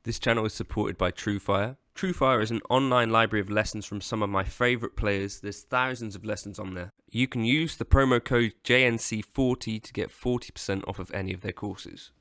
This channel is supported by TrueFire. TrueFire is an online library of lessons from some of my favourite players. There's thousands of lessons on there. You can use the promo code JNC40 to get 40% off of any of their courses.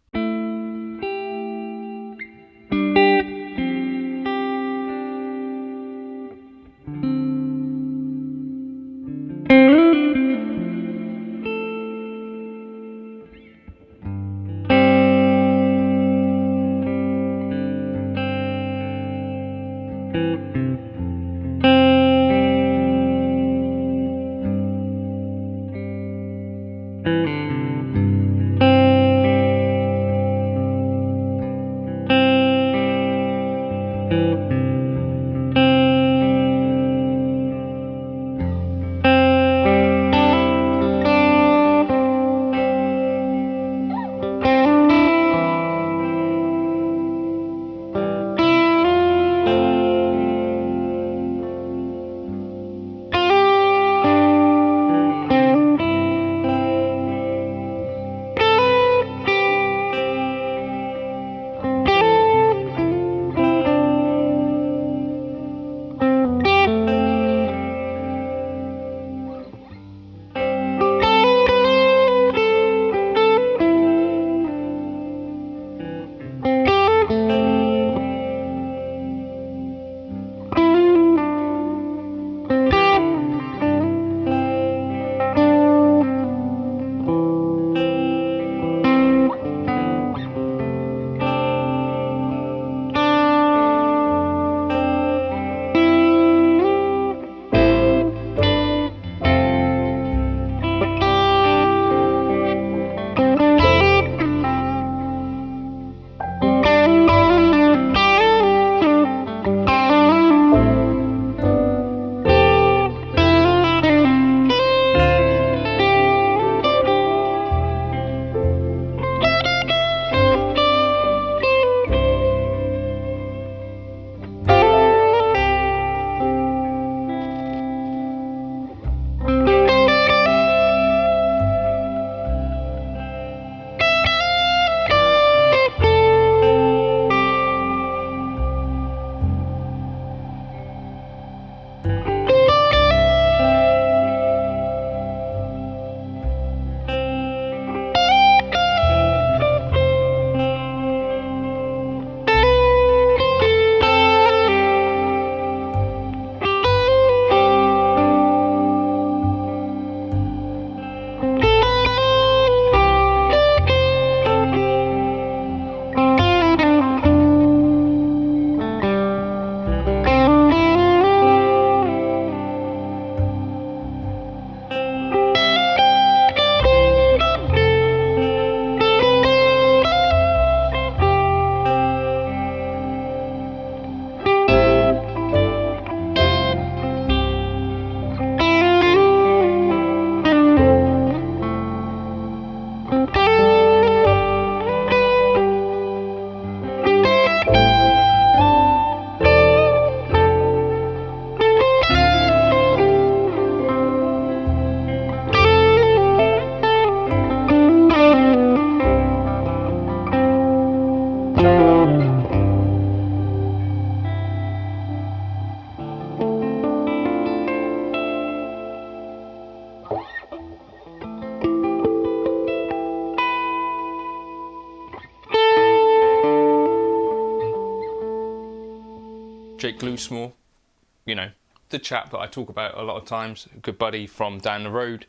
Jake Loosemore, you know, the chap that I talk about a lot of times, a good buddy from down the road.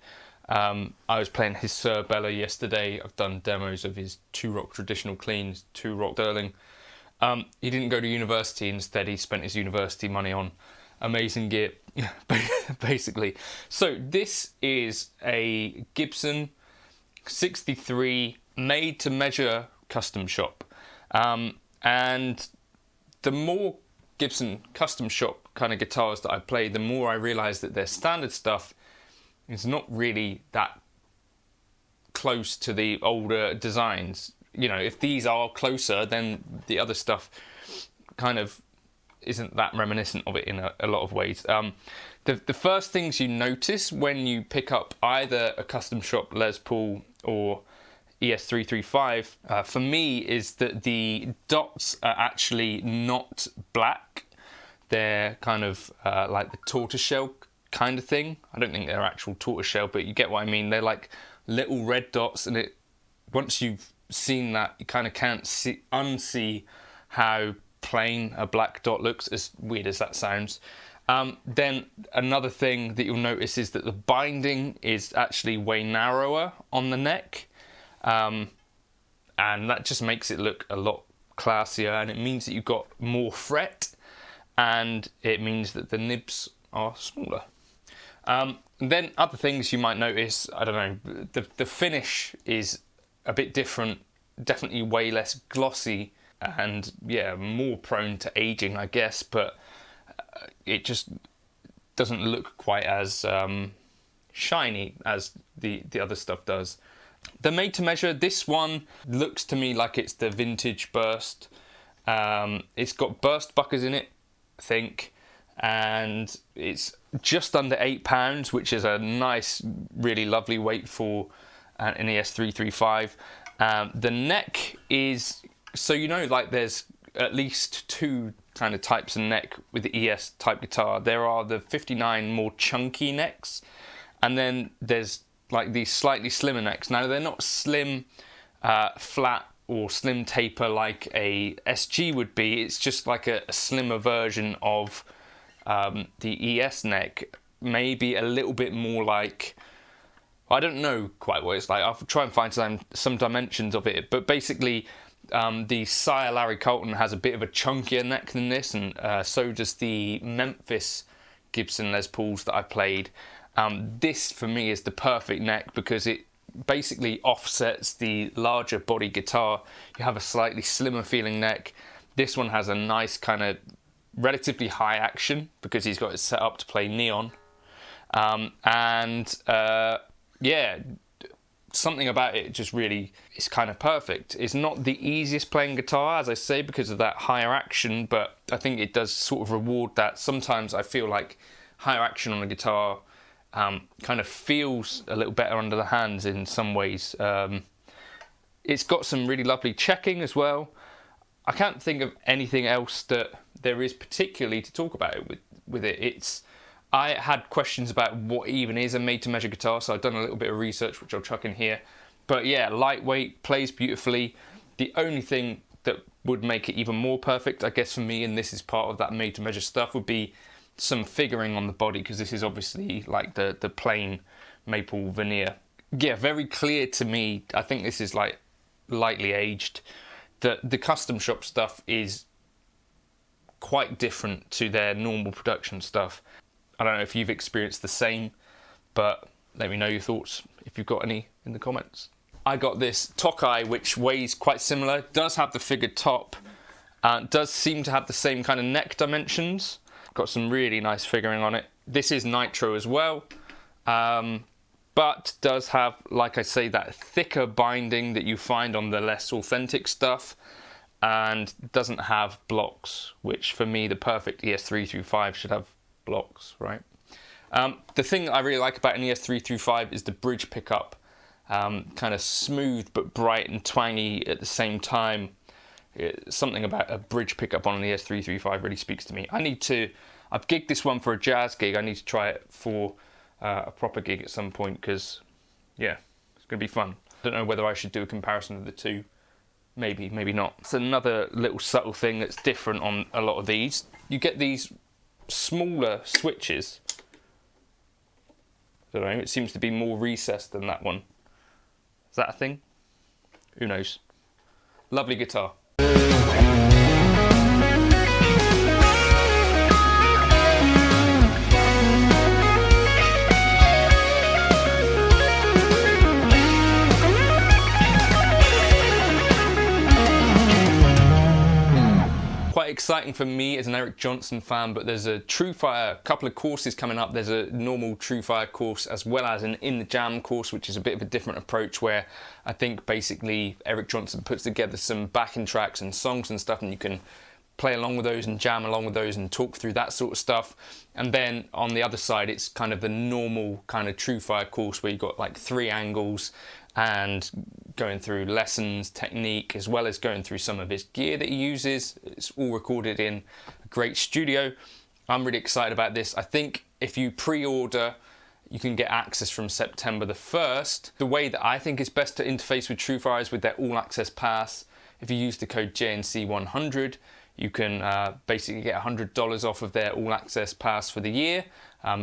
I was playing his Sir Bella yesterday. I've done demos of his 2-rock traditional cleans, 2-rock Sterling. He didn't go to university, instead he spent his university money on amazing gear, basically. So this is a Gibson 63 made to measure custom shop. And the more Gibson Custom Shop kind of guitars that I play, the more I realise that their standard stuff is not really that close to the older designs. You know, if these are closer, then the other stuff kind of isn't that reminiscent of it in a lot of ways. The first things you notice when you pick up either a Custom Shop Les Paul or ES335 for me is that the dots are actually not black. They're kind of like the tortoiseshell kind of thing. I don't think they're actual tortoiseshell, but you get what I mean. They're like little red dots, and once you've seen that, you kind of can't unsee how plain a black dot looks, as weird as that sounds. Then another thing that you'll notice is that the binding is actually way narrower on the neck, and that just makes it look a lot classier, and it means that you've got more fret, and it means that the nibs are smaller. Then other things you might notice, I don't know, the finish is a bit different, definitely way less glossy, and yeah, more prone to aging, I guess, but it just doesn't look quite as shiny as the other stuff does. The made to measure, this one looks to me like it's the vintage burst. It's got burst buckers in it, I think, and it's just under £8, which is a nice, really lovely weight for an ES335. The neck is, so you know, like there's at least two kind of types of neck with the ES type guitar. There are the 59 more chunky necks, and then there's like these slightly slimmer necks. Now they're not slim, flat or slim taper like a SG would be. It's just like a slimmer version of the ES neck, maybe a little bit more like, I don't know quite what it's like. I'll try and find some dimensions of it, but basically the Sire Larry Colton has a bit of a chunkier neck than this, and so does the Memphis Gibson Les Pauls that I played. This for me is the perfect neck because it basically offsets the larger body guitar. You have a slightly slimmer feeling neck. This one has a nice kind of relatively high action because he's got it set up to play neon, yeah, something about it just really is kind of perfect. It's not the easiest playing guitar, as I say, because of that higher action, but I think it does sort of reward that. Sometimes I feel like higher action on a guitar kind of feels a little better under the hands in some ways. It's got some really lovely checking as well. I can't think of anything else that there is particularly to talk about it with it. I had questions about what even is a made-to-measure guitar, so I've done a little bit of research, which I'll chuck in here. But yeah, lightweight, plays beautifully. The only thing that would make it even more perfect, I guess for me, and this is part of that made-to-measure stuff, would be some figuring on the body, because this is obviously like the plain maple veneer. Yeah, very clear to me. I think this is like lightly aged. The custom shop stuff is quite different to their normal production stuff. I don't know if you've experienced the same, but let me know your thoughts if you've got any in the comments. I got this Tokai, which weighs quite similar, does have the figured top, does seem to have the same kind of neck dimensions. Got some really nice figuring on it. This is nitro as well, but does have, like I say, that thicker binding that you find on the less authentic stuff, and doesn't have blocks, which for me the perfect ES335 should have blocks, right? The thing I really like about an ES335 is the bridge pickup, kind of smooth but bright and twangy at the same time. Something about a bridge pickup on an ES335 really speaks to me. I've gigged this one for a jazz gig. I need to try it for a proper gig at some point, because yeah, it's gonna be fun. I don't know whether I should do a comparison of the two. Maybe, maybe not. It's another little subtle thing that's different on a lot of these. You get these smaller switches. I don't know, it seems to be more recessed than that one. Is that a thing? Who knows? Lovely guitar. Quite exciting for me as an Eric Johnson fan, but there's a TrueFire, couple of courses coming up. There's a normal TrueFire course as well as an In the Jam course, which is a bit of a different approach, where I think basically Eric Johnson puts together some backing tracks and songs and stuff, and you can play along with those and jam along with those and talk through that sort of stuff. And then on the other side, it's kind of the normal kind of TrueFire course where you've got like 3 angles, and going through lessons, technique, as well as going through some of his gear that he uses. It's all recorded in a great studio. I'm really excited about this. I think if you pre-order, you can get access from September the 1st. The way that I think is best to interface with TrueFire is with their all access pass. If you use the code JNC100, you can basically get $100 off of their all access pass for the year.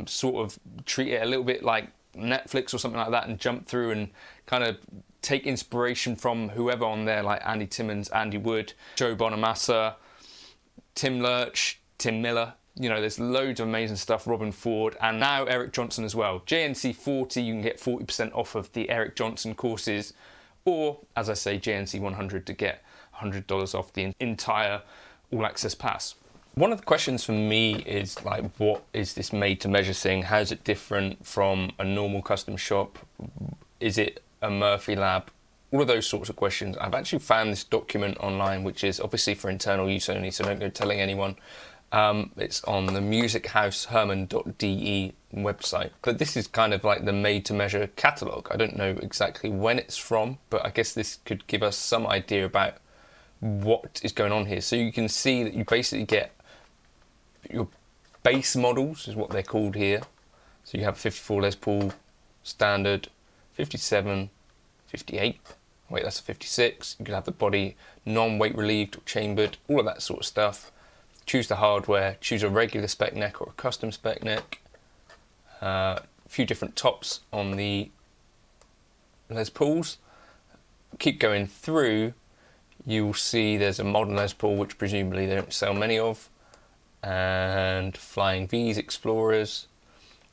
Sort of treat it a little bit like Netflix or something like that, and jump through and kind of take inspiration from whoever on there, like Andy Timmons, Andy Wood, Joe Bonamassa, Tim Lurch, Tim Miller. You know, there's loads of amazing stuff, Robin Ford, and now Eric Johnson as well. JNC 40, you can get 40% off of the Eric Johnson courses, or, as I say, JNC 100 to get $100 off the entire all access pass. One of the questions for me is like, what is this made to measure thing? How is it different from a normal custom shop? Is it a Murphy lab? All of those sorts of questions. I've actually found this document online, which is obviously for internal use only, so don't go telling anyone. It's on the musichouseherman.de website. But this is kind of like the made to measure catalogue. I don't know exactly when it's from, but I guess this could give us some idea about what is going on here. So you can see that you basically get your base models, is what they're called here. So you have 54 Les Paul standard, 57, 58. Wait, that's a 56. You can have the body non-weight relieved or chambered, all of that sort of stuff. Choose the hardware, choose a regular spec neck or a custom spec neck. A few different tops on the Les Pauls. Keep going through, you'll see there's a modern Les Paul, which presumably they don't sell many of, and Flying V's, Explorers.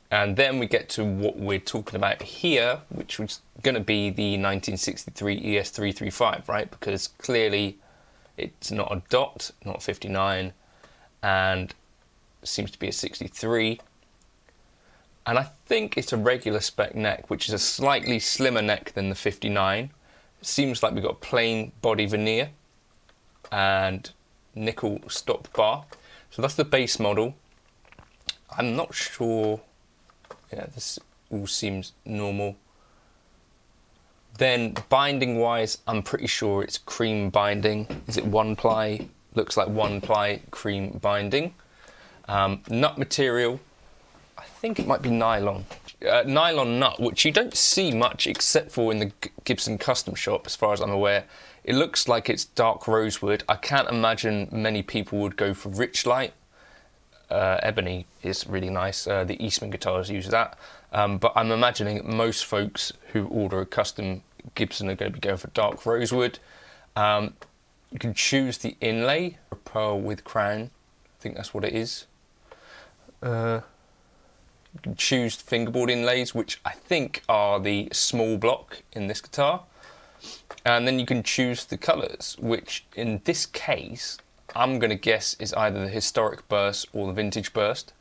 And then we get to what we're talking about here, which was going to be the 1963 ES335, right? Because clearly it's not a dot, not a 59, and seems to be a 63. And I think it's a regular spec neck, which is a slightly slimmer neck than the 59. It seems like we've got plain body veneer and nickel stop bar. So that's the base model. I'm not sure. Yeah, this all seems normal. Then binding wise, I'm pretty sure it's cream binding. Is it one ply? Looks like one ply cream binding. Nut material, I think it might be nylon. Nylon nut, which you don't see much except for in the Gibson Custom Shop, as far as I'm aware. It looks like it's dark rosewood. I can't imagine many people would go for rich light. Ebony is really nice. The Eastman guitars use that. But I'm imagining most folks who order a custom Gibson are going to be going for dark rosewood. You can choose the inlay, a pearl with crown. I think that's what it is. You can choose fingerboard inlays, which I think are the small block in this guitar. And then you can choose the colours, which in this case, I'm going to guess is either the historic burst or the vintage burst.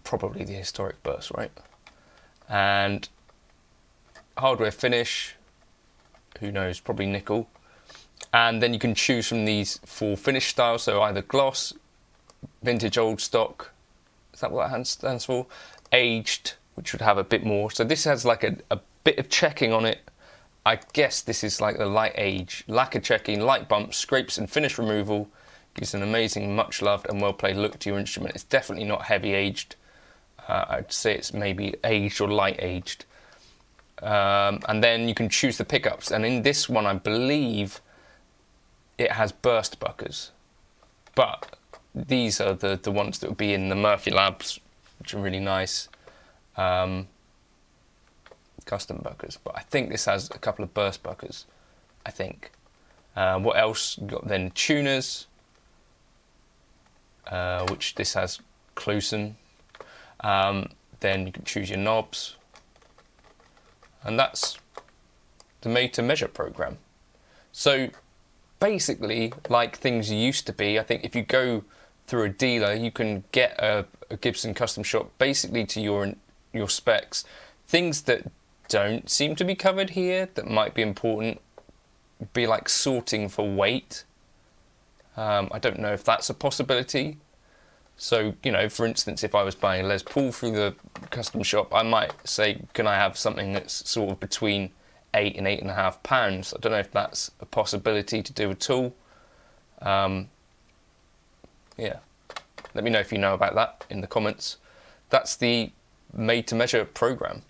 Probably the historic burst, right? And hardware finish, who knows, probably nickel. And then you can choose from these 4 finish styles, so either gloss, vintage old stock, is that what that stands for? Aged, which would have a bit more. So this has like a bit of checking on it. I guess this is like the light age, lacquer checking, light bumps, scrapes and finish removal. Gives an amazing, much loved and well played look to your instrument. It's definitely not heavy aged. I'd say it's maybe aged or light aged. And then you can choose the pickups. And in this one, I believe it has burst buckers. But these are the ones that would be in the Murphy Labs, which are really nice. Custom buckers, but I think this has a couple of burst buckers, I think. What else? You've got then tuners, which this has Clusen. Then you can choose your knobs, and that's the made to measure program. So basically, like things used to be, I think if you go through a dealer, you can get a Gibson Custom Shop basically to your specs. Things that don't seem to be covered here that might be important be like sorting for weight. I don't know if that's a possibility. So, you know, for instance, if I was buying a Les Paul through the custom shop, I might say, can I have something that's sort of between £8 and £8.5? I don't know if that's a possibility to do at all. Yeah, let me know if you know about that in the comments. That's the made to measure program.